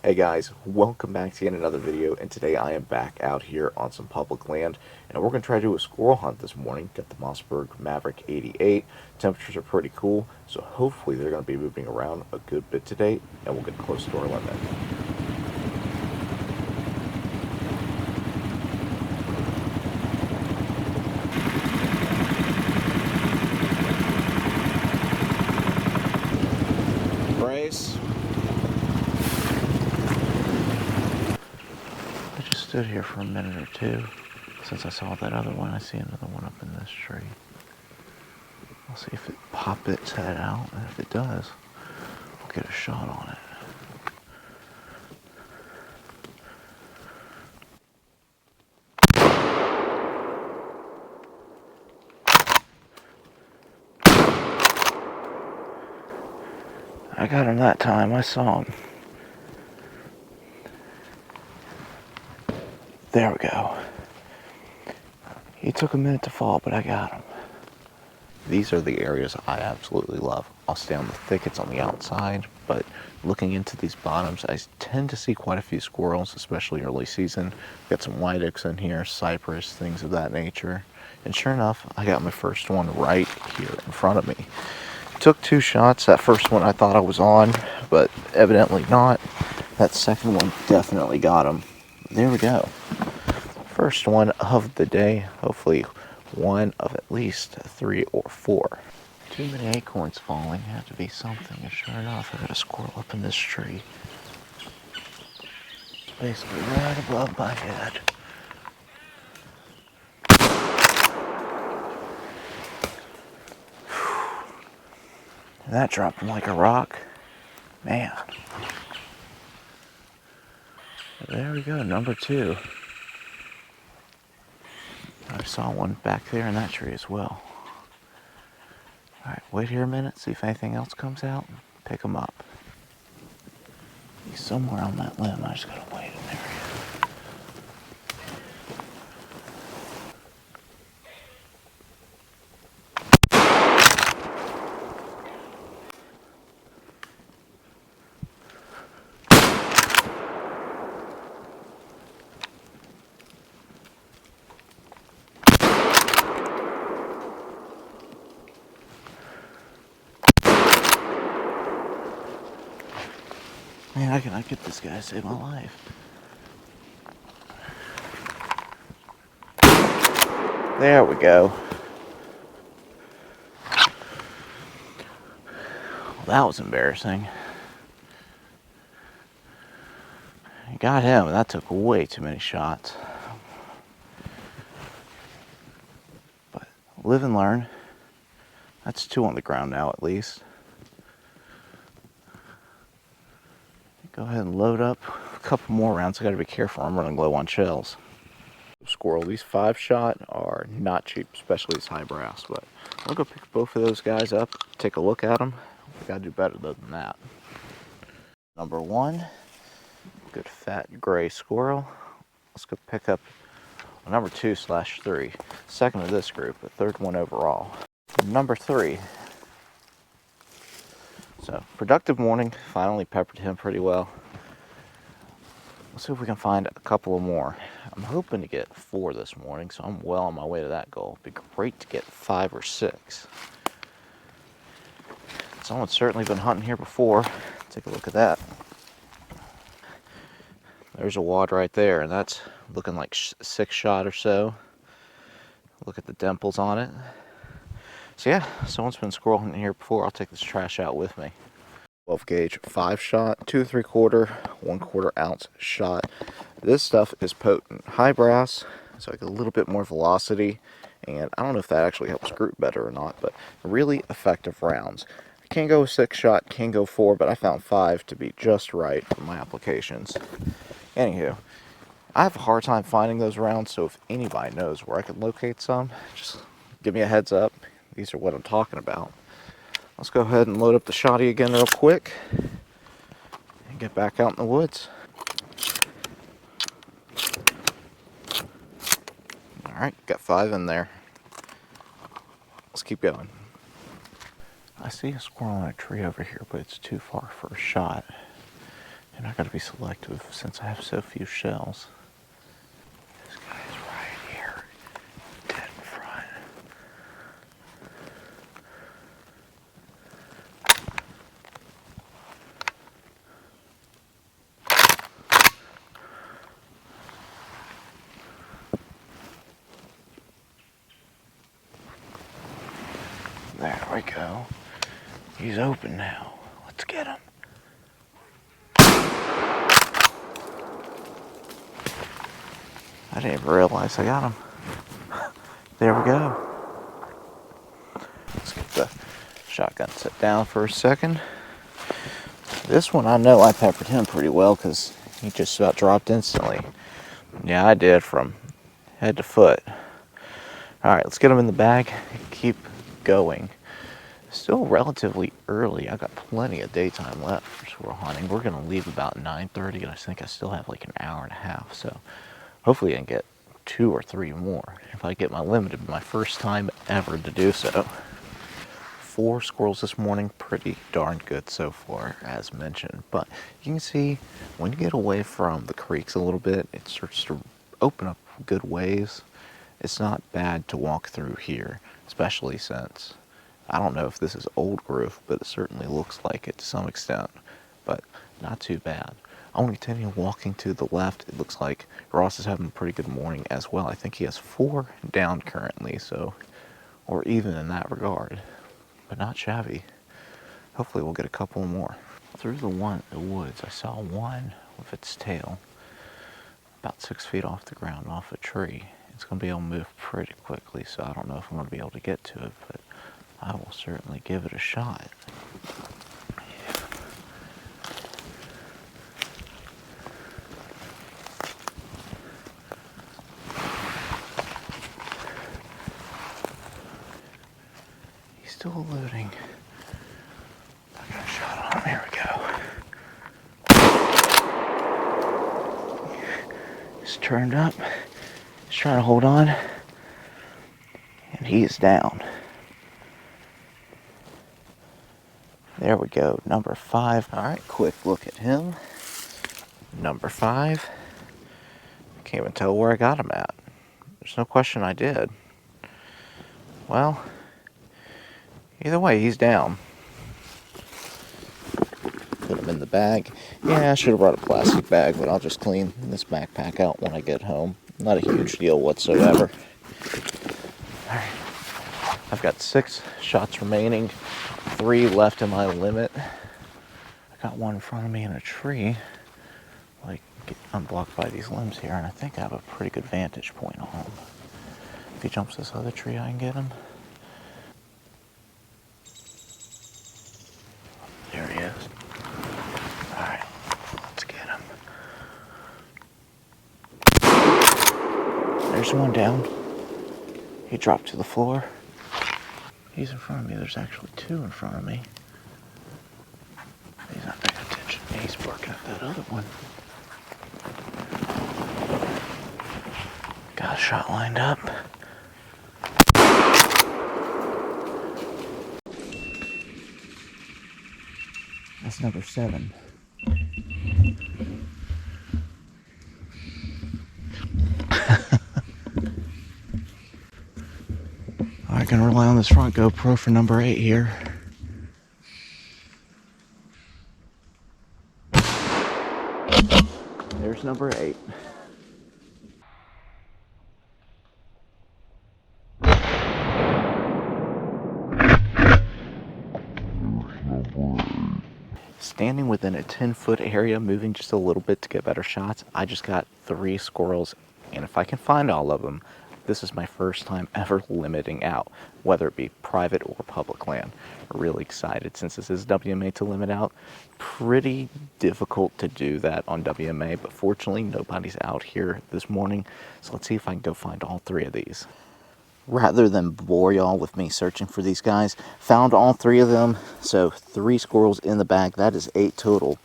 Hey guys, welcome back to yet another video, and today I am back out here on some public land, and we're going to try to do a squirrel hunt this morning. Get the mossberg Maverick 88. Temperatures are pretty cool, so hopefully they're going to be moving around a good bit today, and we'll get close to our limit. Brace. I just stood here for a minute or two. Since I saw that other one, I see another one up in this tree. I'll see if it pops its head out, and if it does, I'll get a shot on it. I got him that time. I saw him. There we go. He took a minute to fall, but I got him. These are the areas I absolutely love. I'll stay on the thickets on the outside, but looking into these bottoms, I tend to see quite a few squirrels, especially early season. Got some white oaks in here, cypress, things of that nature. And sure enough, I got my first one right here in front of me. Took two shots. That first one I thought I was on, but evidently not. That second one definitely got him. There we go. First one of the day. Hopefully one of at least 3 or 4. Too many acorns falling. Had to be something. And sure enough, I got a squirrel up in this tree. Basically right above my head. And that dropped him like a rock. Man. There we go, number 2. I saw one back there in that tree as well. Alright, wait here a minute, see if anything else comes out, and pick him up. He's somewhere on that limb, I just gotta wait in there. Man, I cannot get this guy to save my life. There we go. Well, that was embarrassing. I got him, and that took way too many shots. But live and learn. That's 2 on the ground now, at least. Go ahead and load up a couple more rounds. I gotta be careful, I'm running low on shells. Squirrel, these 5-shot are not cheap, especially these high brass, but I'll go pick both of those guys up, take a look at them. We gotta do better than that. Number 1, good fat gray squirrel. Let's go pick up number 2/3, second of this group, but 3rd one overall. Number 3. So, productive morning, finally peppered him pretty well. Let's see if we can find a couple of more. I'm hoping to get 4 this morning, so I'm well on my way to that goal. It'd be great to get 5 or 6. Someone's certainly been hunting here before. Take a look at that. There's a wad right there, and that's looking like 6-shot or so. Look at the dimples on it. So yeah, someone's been squirrel hunting here before. I'll take this trash out with me. 12 gauge 5-shot, 2 3/4, 1/4 ounce shot. This stuff is potent. High brass, so I get a little bit more velocity, and I don't know if that actually helps group better or not, but really effective rounds. I can go 6-shot, can go 4, but I found 5 to be just right for my applications. Anywho, I have a hard time finding those rounds, so if anybody knows where I can locate some, just give me a heads up. These are what I'm talking about. Let's go ahead and load up the shotty again real quick and get back out in the woods. Alright, got 5 in there. Let's keep going. I see a squirrel in a tree over here, but it's too far for a shot. And I gotta be selective since I have so few shells. This guy's right here, dead in front. There we go. He's open now. Let's get him. I didn't even realize I got him. There we go. Let's get the shotgun set down for a second. This one, I know I peppered him pretty well because he just about dropped instantly. Yeah, I did from head to foot. Alright, let's get him in the bag and keep going. Still relatively early. I got plenty of daytime left for squirrel hunting. We're going to leave about 9:30, and I think I still have like an hour and a half. So hopefully I can get 2 or 3 more if I get my limited, my first time ever to do so. 4 squirrels this morning, pretty darn good so far, as mentioned. But you can see when you get away from the creeks a little bit, it starts to open up good ways. It's not bad to walk through here, especially since I don't know if this is old growth, but it certainly looks like it to some extent. But not too bad. I want to continue walking to the left. It looks like Ross is having a pretty good morning as well. I think he has 4 down currently, so, or even in that regard, but not shabby. Hopefully we'll get a couple more. Through the woods, I saw one with its tail about 6 feet off the ground, off a tree. It's going to be able to move pretty quickly, so I don't know if I'm going to be able to get to it, but I will certainly give it a shot. He's still eluding. I got a shot on him. Here we go. He's turned up. He's trying to hold on. And he is down. There we go, number 5. All right, quick look at him. Number 5. Can't even tell where I got him at. There's no question I did. Well, either way, he's down. Put him in the bag. Yeah, I should have brought a plastic bag, but I'll just clean this backpack out when I get home. Not a huge deal whatsoever. All right. I've got 6 shots remaining. 3 left in my limit. I got one in front of me in a tree. Like, unblocked by these limbs here, and I think I have a pretty good vantage point on him. If he jumps this other tree, I can get him. There he is. Alright, let's get him. There's one down. He dropped to the floor. He's in front of me. There's actually 2 in front of me. He's not paying attention. He's barking at that other one. Got a shot lined up. That's number 7. I can rely on this front GoPro for number 8 here. There's number 8. Standing within a 10-foot area, moving just a little bit to get better shots, I just got 3 squirrels, and if I can find all of them, this is my first time ever limiting out, whether it be private or public land. Really excited since this is WMA to limit out. Pretty difficult to do that on WMA, but fortunately nobody's out here this morning, so let's see if I can go find all 3 of these. Rather than bore y'all with me searching for these guys, found all 3 of them, so 3 squirrels in the bag. That is 8 total.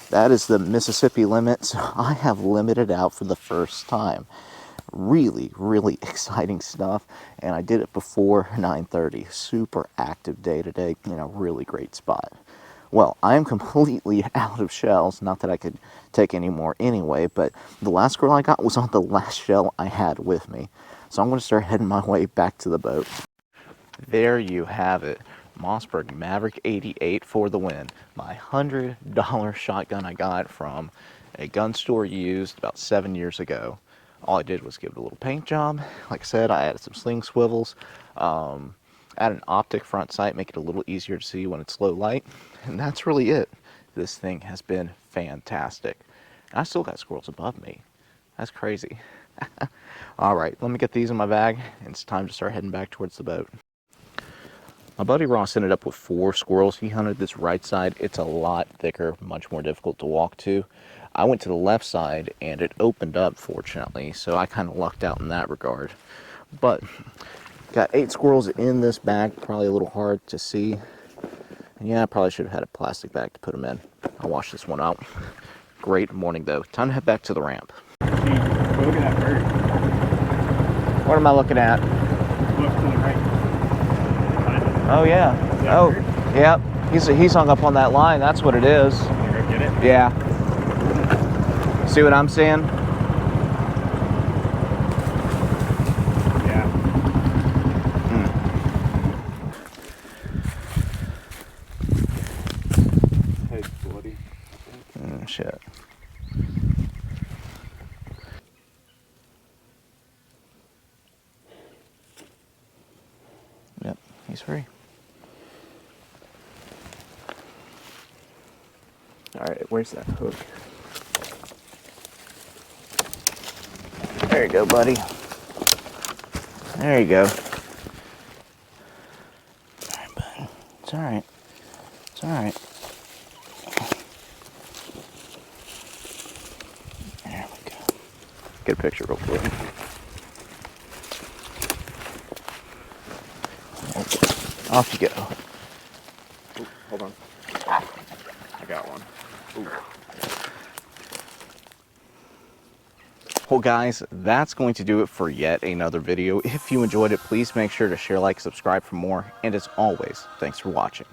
That is the Mississippi limit, so I have limited out for the first time. Really, really exciting stuff, and I did it before 9:30. Super active day today in a really great spot. Well, I am completely out of shells. Not that I could take any more anyway, but the last squirrel I got was on the last shell I had with me. So I'm going to start heading my way back to the boat. There you have it. Mossberg Maverick 88 for the win. My $100 shotgun I got from a gun store used about 7 years ago. All I did was give it a little paint job. Like I said, I added some sling swivels, added an optic front sight, make it a little easier to see when it's low light, and that's really it. This thing has been fantastic. And I still got squirrels above me. That's crazy. All right, let me get these in my bag, and it's time to start heading back towards the boat. My buddy Ross ended up with 4 squirrels. He hunted this right side. It's a lot thicker, much more difficult to walk to. I went to the left side and it opened up, fortunately, so I kind of lucked out in that regard. But got 8 squirrels in this bag, probably a little hard to see. And yeah, I probably should have had a plastic bag to put them in. I'll wash this one out. Great morning though. Time to head back to the ramp. Look at that bird. What am I looking at? Look to the right. Oh yeah. Oh, yep. He's hung up on that line. That's what it is. You go get it? Yeah. See what I'm seeing? Yeah. Hey, buddy. Shit. Yep, he's free. All right, where's that hook? There you go, buddy. There you go. All right, bud. It's all right. It's all right. There we go. Get a picture real quick. Okay. Off you go. Ooh, hold on. I got one. Ooh. Well guys, that's going to do it for yet another video. If you enjoyed it, please make sure to share, like, subscribe for more. And as always, thanks for watching.